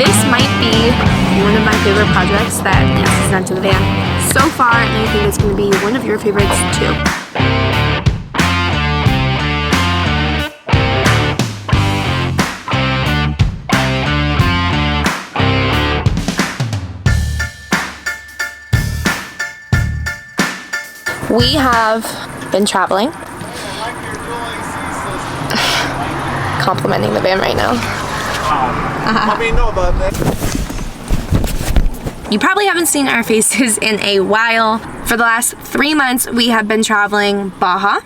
This might be one of my favorite projects that Nancy sent to the van so far, and I think it's going to be one of your favorites too. We have been traveling. Complimenting the van right now. Let me know about that. You probably haven't seen our faces in a while. For the last 3 months, we have been traveling Baja.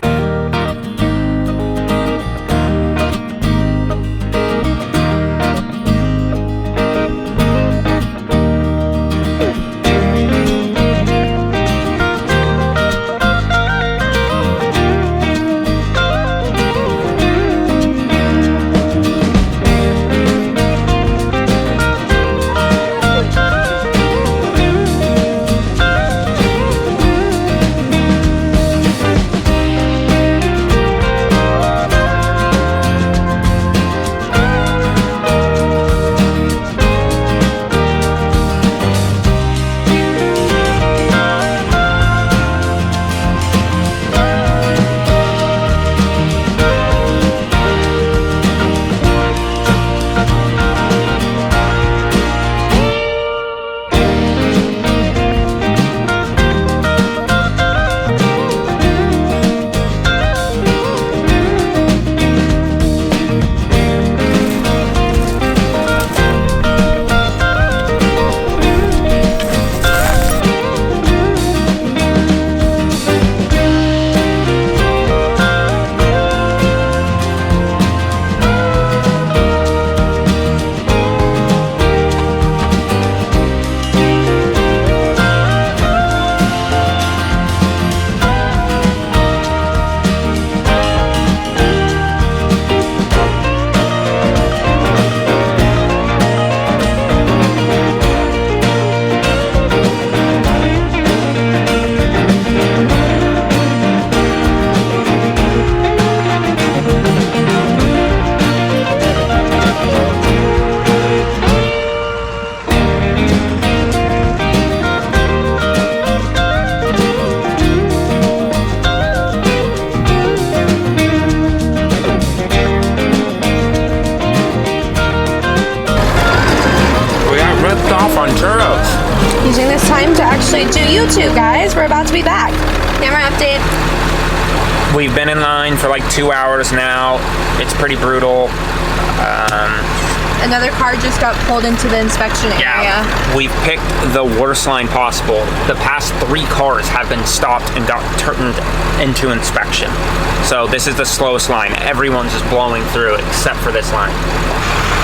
Using this time to actually do YouTube, guys. We're about to be back. Camera update. We've been in line for like 2 hours now. It's pretty brutal. Another car just got pulled into the inspection area. We've picked the worst line possible. The past 3 cars have been stopped and got turned into inspection. So this is the slowest line. Everyone's just blowing through except for this line.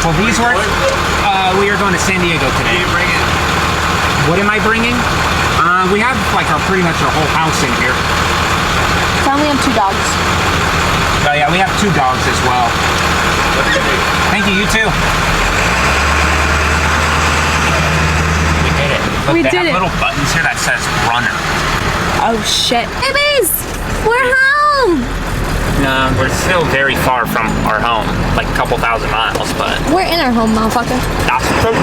Will these work? We are going to San Diego today. What are you bringing? What am I bringing? We have like pretty much our whole house in here. Tell me I have 2 dogs. Oh yeah, we have 2 dogs as well. Thank you, you too. We did it. Look, We they did have it. little buttons here that says runner. Oh shit. Babies! We're home! No, we're still very far from our home, like a couple thousand miles, but We're in our home, motherfucker. that's true.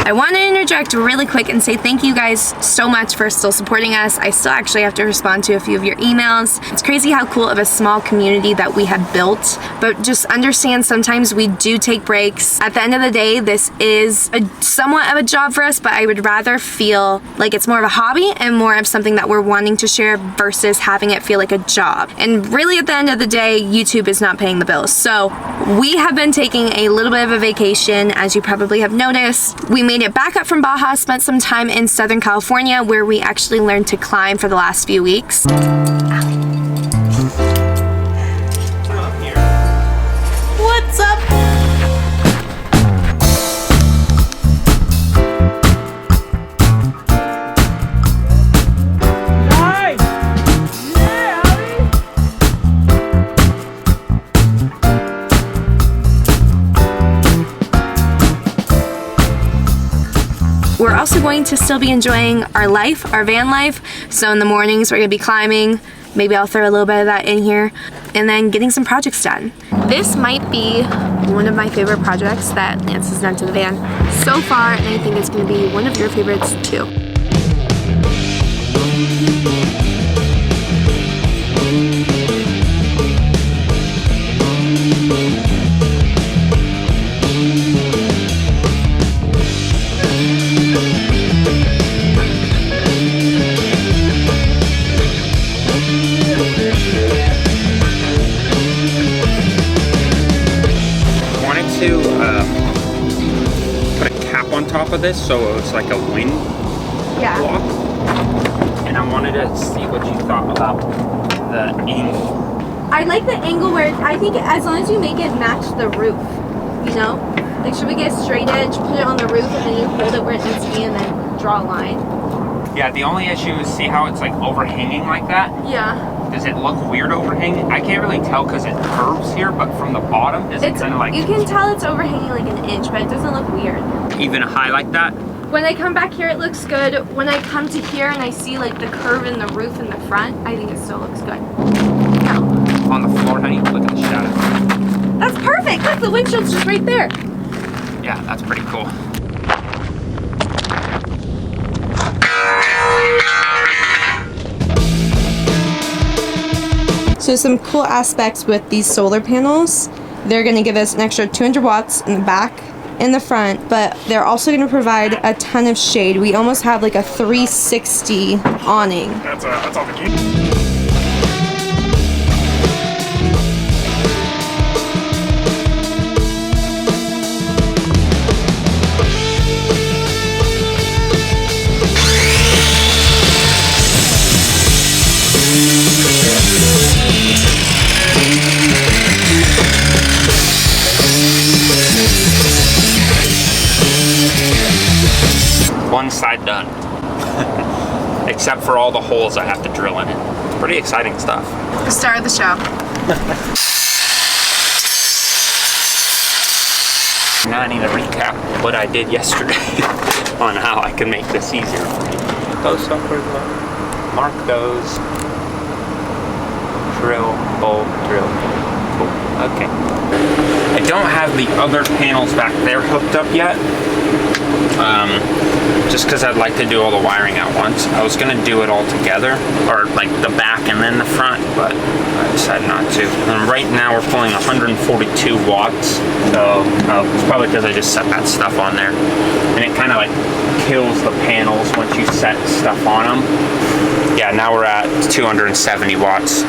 I want to interject really quick and say thank you guys so much for still supporting us. I still actually have to respond to a few of your emails. It's crazy how cool of a small community that we have built, but just understand sometimes we do take breaks. At the end of the day, this is somewhat of a job for us, but I would rather feel like it's more of a hobby and more of something that we're wanting to share versus having it feel like a job. And really at the end of the day, YouTube is not paying the bills. So we have been taking a little bit of a vacation, as you probably have noticed. We made it back up from Baja, spent some time in Southern California where we actually learned to climb for the last few weeks. What's up? We're also going to still be enjoying our life, our van life. So in the mornings, we're gonna be climbing. Maybe I'll throw a little bit of that in here. And then getting some projects done. This might be one of my favorite projects that Lance has done to the van so far, and I think it's going to be one of your favorites too. Top of this, so it was like a wing block. And I wanted to see what you thought about the angle. I like the angle where I think as long as you make it match the roof, you know? Like, should we get a straight edge, put it on the roof, and then you hold it where it needs to be and then draw a line? Yeah, the only issue is see how it's like overhanging like that? Yeah. Does it look weird overhanging? I can't really tell because it curves here, but from the bottom, is it kind of like... You can tell it's overhanging like an inch, but it doesn't look weird. Even high like that? When I come back here, it looks good. When I come to here and I see like the curve in the roof in the front, I think it still looks good. No. On the floor, honey, look at the shadow. That's perfect. Look, the windshield's just right there. Yeah, that's pretty cool. So some cool aspects with these solar panels. They're going to give us an extra 200 watts in the back and the front, but they're also going to provide a ton of shade. We almost have like a 360 awning. That's all the key. One side done. Except for all the holes I have to drill in it. It's pretty exciting stuff. The star of the show. Now I need to recap what I did yesterday on how I can make this easier for me. Those suckers up. Mark those. Drill, bolt, drill. Cool. Okay. I don't have the other panels back there hooked up yet. Just because I'd like to do all the wiring at once. I was going to do it all together, or like the back and then the front, but I decided not to. And right now we're pulling 142 watts, so it's probably because I just set that stuff on there. And it kind of like kills the panels once you set stuff on them. Yeah, now we're at 270 watts.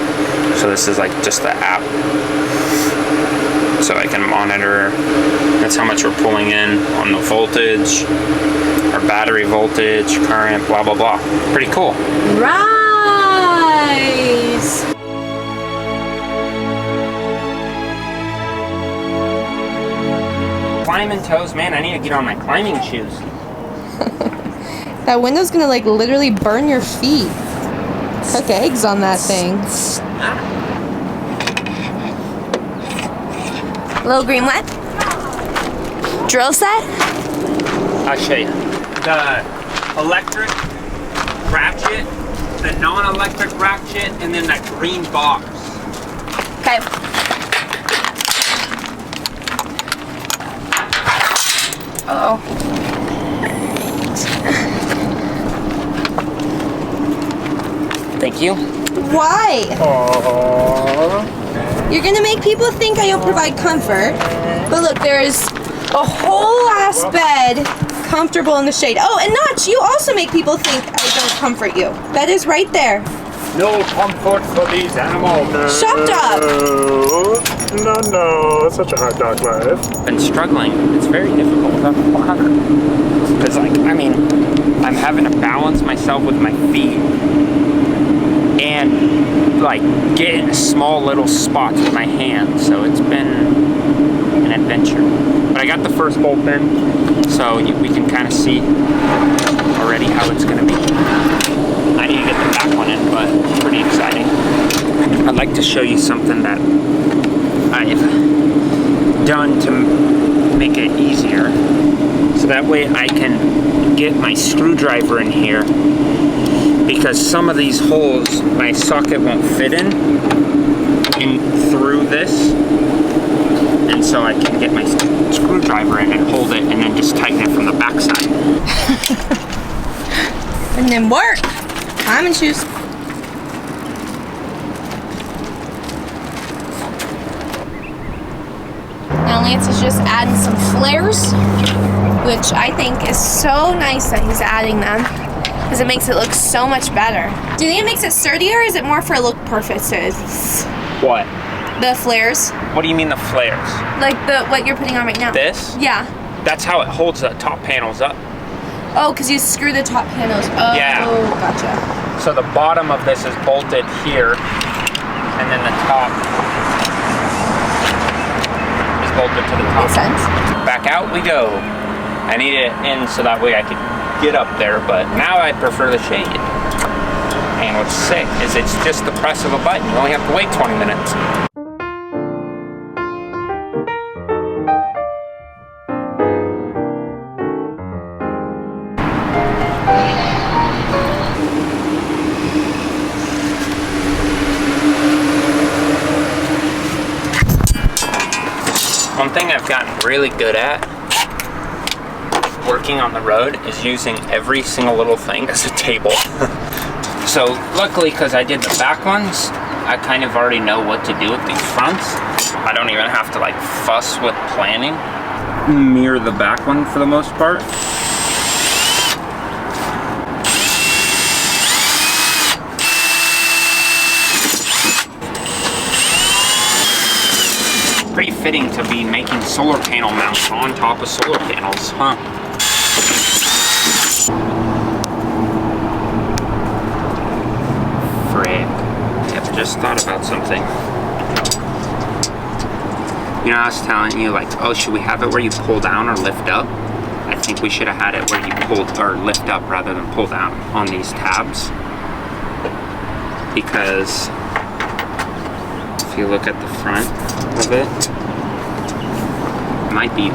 So this is like just the app. So I can monitor, that's how much we're pulling in on the voltage, our battery voltage, current, blah, blah, blah. Pretty cool. Rise! Climbing toes, man, I need to get on my climbing shoes. That window's gonna like literally burn your feet. Cook eggs on that thing. Little green what? Drill set? I'll show you. The electric ratchet, the non-electric ratchet, and then that green box. Okay. Uh-oh. Thank you. Why? Aww. You're gonna make people think I don't provide comfort. But look, there's a whole ass bed comfortable in the shade. Oh, and Notch, you also make people think I don't comfort you. That is right there. No comfort for these animals. Shut up! No, it's such a hard dog life. Been struggling. It's very difficult without the water. Because, like, I mean, I'm having to balance myself with my feet and, like, get in small little spots with my hands. So it's been an adventure. But I got the first bolt in, so we can kind of see already how it's going to be. I need to get the back one in, but it's pretty exciting. I'd like to show you something that I've done to make it easier. So that way I can get my screwdriver in here, because some of these holes my socket won't fit in through this. and so I can get my screwdriver in and hold it and then just tighten it from the backside. And then work. Time and shoes. Now Lance is just adding some flares, which I think is so nice that he's adding them, because it makes it look so much better. Do you think it makes it sturdier, or is it more for look purposes? What? The flares. What do you mean the flares? Like what you're putting on right now. This? Yeah. That's how it holds the top panels up. Oh, because you screw the top panels. Oh, yeah. Gotcha. So the bottom of this is bolted here, and then the top is bolted to the top. Makes sense. Back out we go. I need it in so that way I could get up there, but now I prefer the shade. And what's sick is it's just the press of a button. You only have to wait 20 minutes. One thing I've gotten really good at working on the road is using every single little thing as a table. So luckily, because I did the back ones, I kind of already know what to do with these fronts. I don't even have to like fuss with planning. Mirror the back one for the most part. Pretty fitting to be making solar panel mounts on top of solar panels, huh? Frick. I've just thought about something. You know, I was telling you, like, oh, should we have it where you pull down or lift up? I think we should have had it where you pull or lift up rather than pull down on these tabs. Because if you look at the front of it, might be.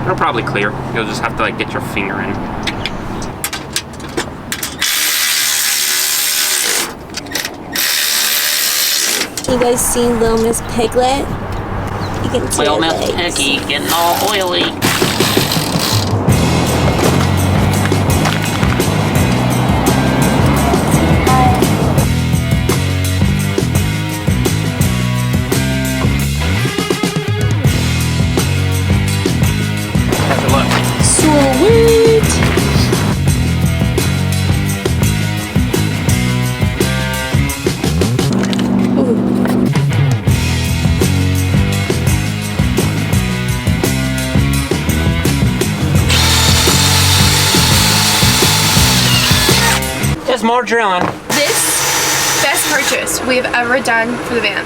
It'll probably clear. You'll just have to like get your finger in. You guys seen Little Miss Piglet? You can see Little her Miss legs. Piggy getting all oily. Sweet! Ooh. There's more drilling. This best purchase we have ever done for the van.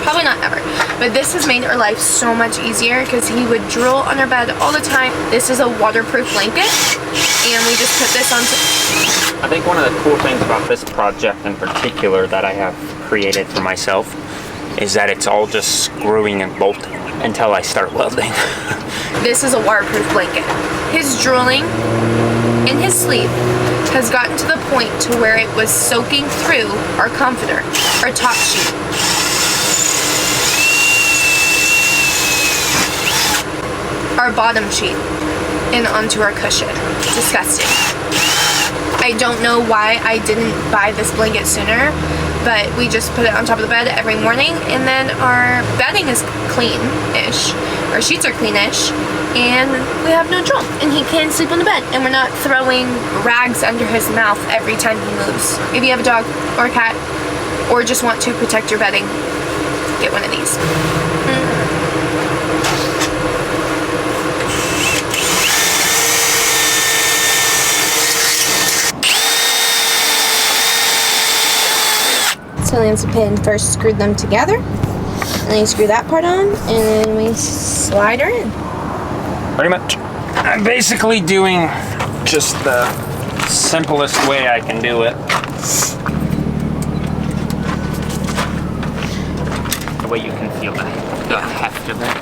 Probably not ever, but this has made our life so much easier because he would drill on our bed all the time. This is a waterproof blanket, and we just put this on. I think one of the cool things about this project in particular that I have created for myself is that it's all just screwing and bolting until I start welding. This is a waterproof blanket. His drilling in his sleep has gotten to the point to where it was soaking through our comforter, our top sheet. Our bottom sheet and onto our cushion. Disgusting. I don't know why I didn't buy this blanket sooner, but we just put it on top of the bed every morning, and then our bedding is clean-ish. Our sheets are clean-ish, and we have no drill. And he can sleep on the bed, and we're not throwing rags under his mouth every time he moves. If you have a dog or a cat, or just want to protect your bedding, get one of these. So Lance and Pin first screwed them together, and then you screw that part on, and then we slide her in. Pretty much. I'm basically doing just the simplest way I can do it. The way you can feel the heft of it.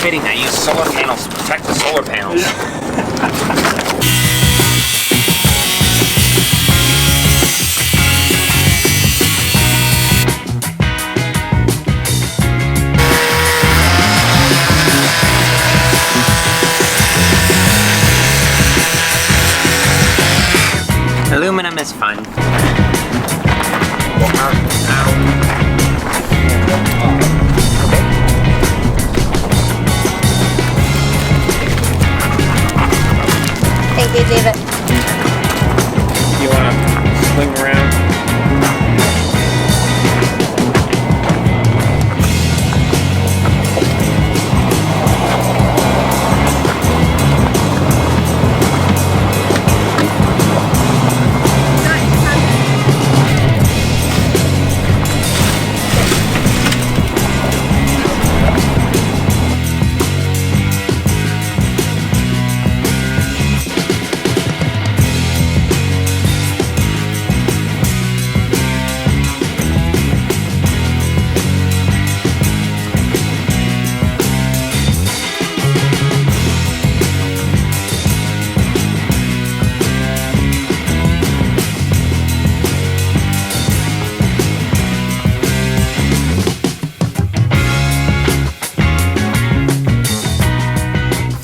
fitting I use solar panels to protect the solar panels. Aluminum is fun. Thank you, David. You want to swing around?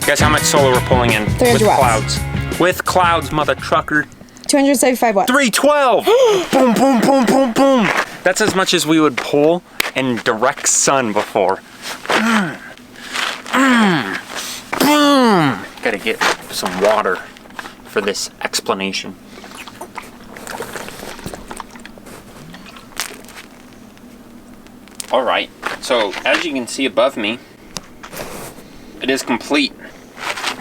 Guess how much solar we're pulling in 300 with watts. clouds? With clouds, mother trucker. 275 watts. 312! Boom, boom, boom, boom, boom. That's as much as we would pull in direct sun before. Boom! Gotta get some water for this explanation. All right, so as you can see above me, it is complete.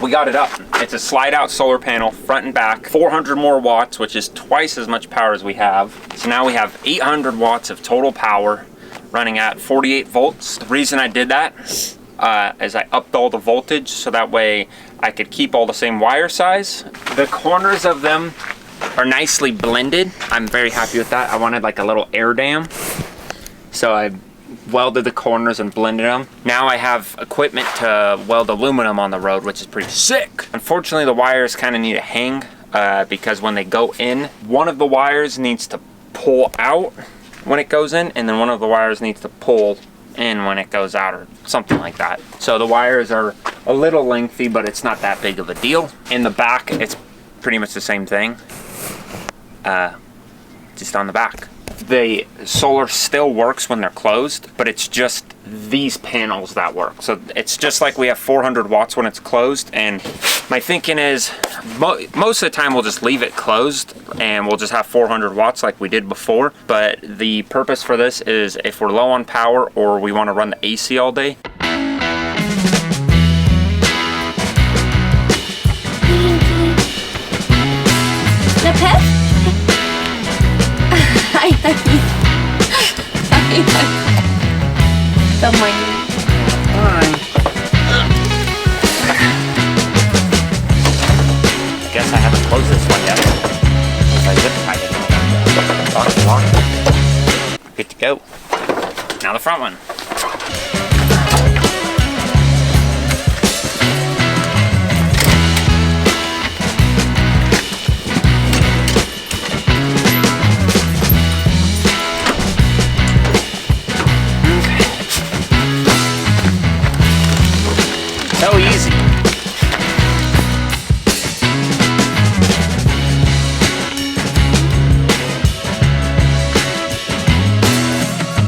We got it up. It's a slide out solar panel, front and back, 400 more watts, which is twice as much power as we have. So now we have 800 watts of total power running at 48 volts. The reason I did that is I upped all the voltage so that way I could keep all the same wire size. The corners of them are nicely blended. I'm very happy with that. I wanted like a little air dam. So I welded the corners and blended them. Now I have equipment to weld aluminum on the road, which is pretty sick. Unfortunately, the wires kind of need to hang because when they go in, one of the wires needs to pull out when it goes in, and then one of the wires needs to pull in when it goes out, or something like that. So the wires are a little lengthy, but it's not that big of a deal. In the back, it's pretty much the same thing, just on the back. The solar still works when they're closed, but it's just these panels that work. So it's just like we have 400 watts when it's closed, and my thinking is most of the time we'll just leave it closed and we'll just have 400 watts like we did before. But the purpose for this is if we're low on power or we want to run the AC all day. The pet? Good morning. Guess I haven't closed this one yet. I zip tied it. Good to go. Now the front one.